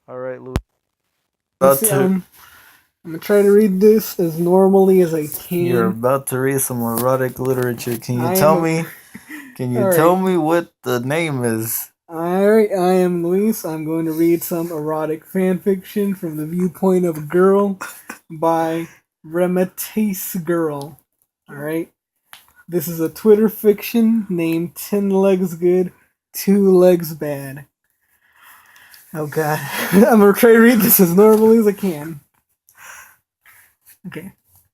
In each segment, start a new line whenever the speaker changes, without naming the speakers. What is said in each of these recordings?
All right, Louis.
Let's
About
see,
to
I'm gonna try to read this as normally as I
you're
can.
about to read some erotic literature. Can you
I am
tell
a.
me? Can you tell
Alright.
me what the name is?
Alright, I am Luis. I'm going to read some erotic fan fiction from the viewpoint of a girl by Remetace Girl. Alright. This is a Twitter fiction named 10 Legs Good, 2 Legs Bad. Oh god. I'm gonna try to read this as normally as I can. Okay.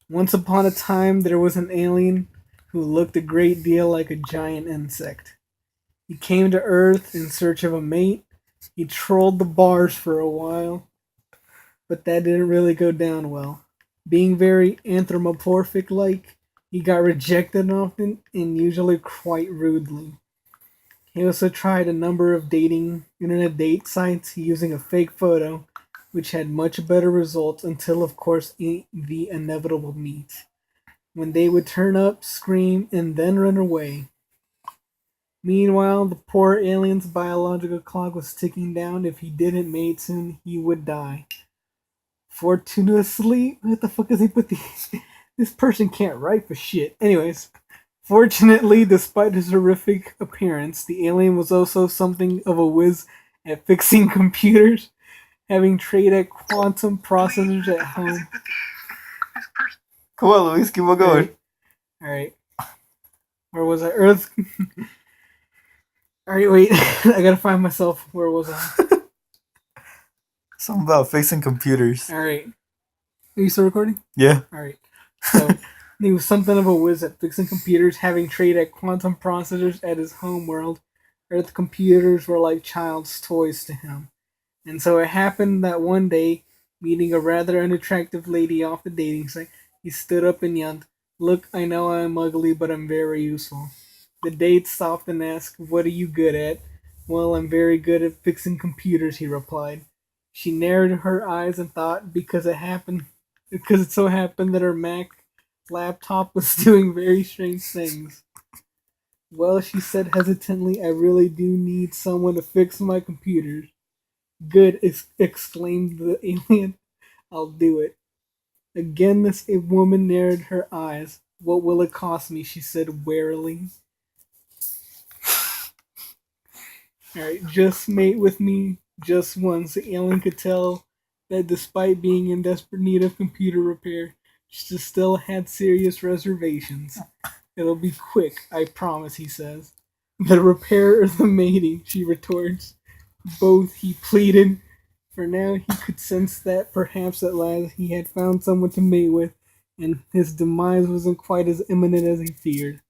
Once upon a time, there was an alien who looked a great deal like a giant insect. He came to Earth in search of a mate. He trolled the bars for a while, but that didn't really go down well. Being very anthropomorphic like, he got rejected often and usually quite rudely. He also tried a number of dating internet date sites using a fake photo, which had much better results until, of course, the inevitable meet, when they would turn up, scream, and then run away. Meanwhile, the poor alien's biological clock was ticking down. If he didn't mate soon, he would die. Fortunously, what the fuck is he put the? This person can't write for shit. Anyways, fortunately, despite his horrific appearance, the alien was also something of a whiz at fixing computers, having trade at quantum processors at home.
Come on, Luis, keep on going.
Alright. Where was I? Earth. Alright, wait. I gotta find myself. Where was I?
Something about fixing computers.
Alright. Are you still recording?
Yeah.
Alright. So, he was something of a whiz at fixing computers, having trade at quantum processors at his home world. Earth computers were like child's toys to him. And so it happened that one day, meeting a rather unattractive lady off the dating site, he stood up and yelled, "Look, I know I'm ugly, but I'm very useful." The date stopped and asked, "What are you good at?" "Well, I'm very good at fixing computers," he replied. She narrowed her eyes and thought, because it so happened that her Mac laptop was doing very strange things. "Well," she said hesitantly, "I really do need someone to fix my computers." "Good!" exclaimed the alien. "I'll do it." Again, this woman narrowed her eyes. "What will it cost me?" she said warily. "Alright, just mate with me just once." The alien could tell that despite being in desperate need of computer repair, she still had serious reservations. "It'll be quick, I promise," he says. "The repair or the mating," she retorts. "Both," he pleaded. For now he could sense that perhaps at last he had found someone to mate with, and his demise wasn't quite as imminent as he feared.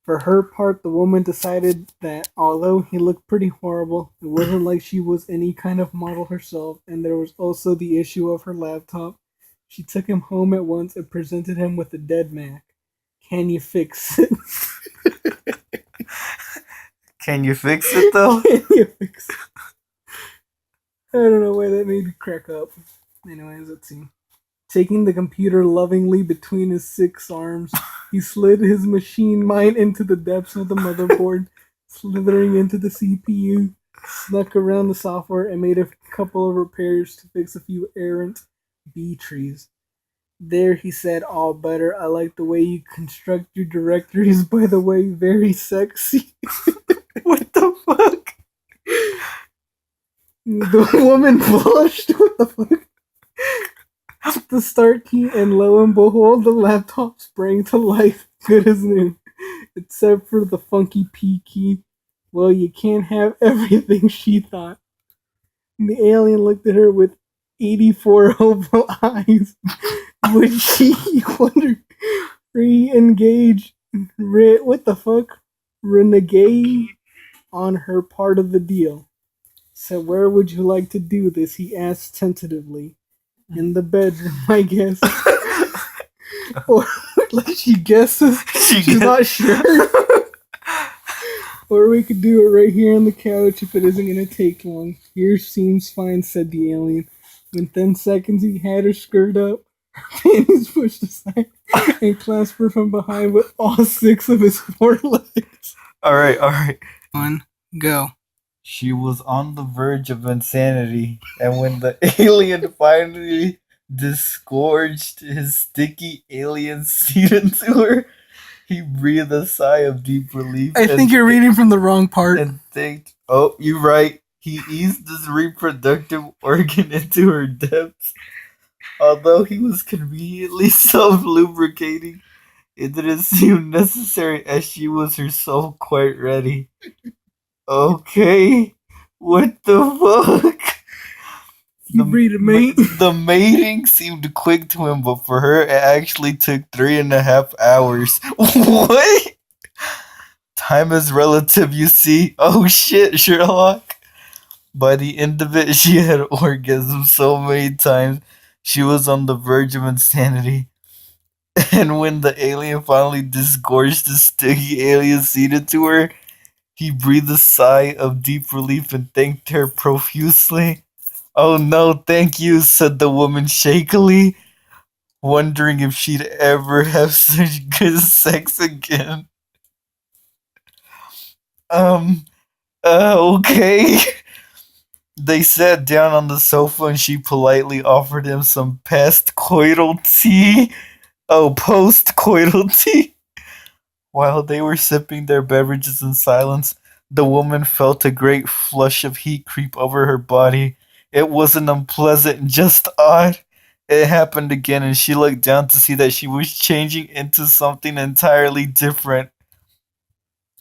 For her part, the woman decided that although he looked pretty horrible, it wasn't like she was any kind of model herself, and there was also the issue of her laptop. She took him home at once and presented him with a dead Mac. "Can you fix it?"
Can you fix it though?
Can you fix it? I don't know why that made me crack up. Anyways, let's see. Taking the computer lovingly between his 6 arms, he slid his machine mind into the depths of the motherboard, slithering into the CPU, snuck around the software, and made a couple of repairs to fix a few errant bee trees. "There," he said, "all better. I like the way you construct your directories, by the way, very sexy."
What the fuck?
The woman blushed. What the fuck? The start key, and lo and behold, the laptop sprang to life, good as new, except for the funky P key. "Well, you can't have everything," she thought. And the alien looked at her with 84 hopeful eyes. Would she, wonder, re-engage, what the fuck, renegade on her part of the deal? "So where would you like to do this?" he asked tentatively. "In the bedroom, I guess." Or, like, she guesses. She's not sure. "Or we could do it right here on the couch if it isn't going to take long." "Here seems fine," said the alien. In 10 seconds, he had her skirt up, her panties pushed aside, and clasped her from behind with all 6 of his forelegs.
All right.
One, go.
She was on the verge of insanity, and when the alien finally disgorged his sticky alien seed into her, he breathed a sigh of deep relief.
I think you're reading from the wrong part.
And thanked. Oh, you're right. He eased his reproductive organ into her depths. Although he was conveniently self lubricating, it didn't seem necessary as she was herself quite ready. Okay. What the fuck?
You breed a mate.
The mating seemed quick to him, but for her, it actually took 3.5 hours. What? Time is relative, you see. Oh shit, Sherlock. By the end of it, she had orgasmed so many times, she was on the verge of insanity. And when the alien finally disgorged the sticky alien seed into her, he breathed a sigh of deep relief and thanked her profusely. Oh no, thank you, said the woman shakily, wondering if she'd ever have such good sex again. Um, okay. They sat down on the sofa and she politely offered him some post-coital tea. Oh, post-coital tea. While they were sipping their beverages in silence, the woman felt a great flush of heat creep over her body. It wasn't unpleasant, just odd. It happened again, and she looked down to see that she was changing into something entirely different.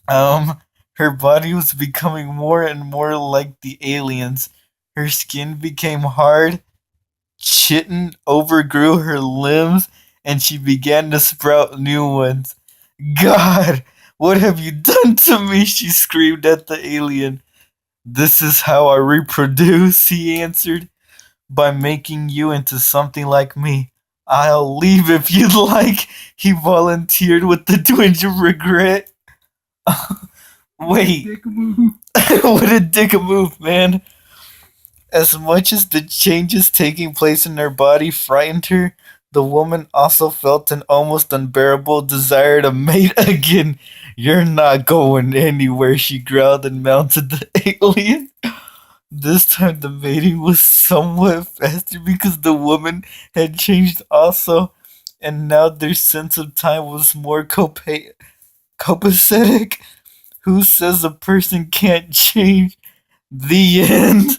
Her body was becoming more and more like the aliens. Her skin became hard, chitin overgrew her limbs, and she began to sprout new ones. God, what have you done to me? She screamed at the alien. This is how I reproduce, he answered, by making you into something like me. I'll leave if you'd like, he volunteered with the twinge of regret. Wait, what a dick move, man. As much as the changes taking place in her body frightened her, the woman also felt an almost unbearable desire to mate again. You're not going anywhere, she growled and mounted the alien. This time the mating was somewhat faster because the woman had changed also, and now their sense of time was more copacetic. Who says a person can't change? The end.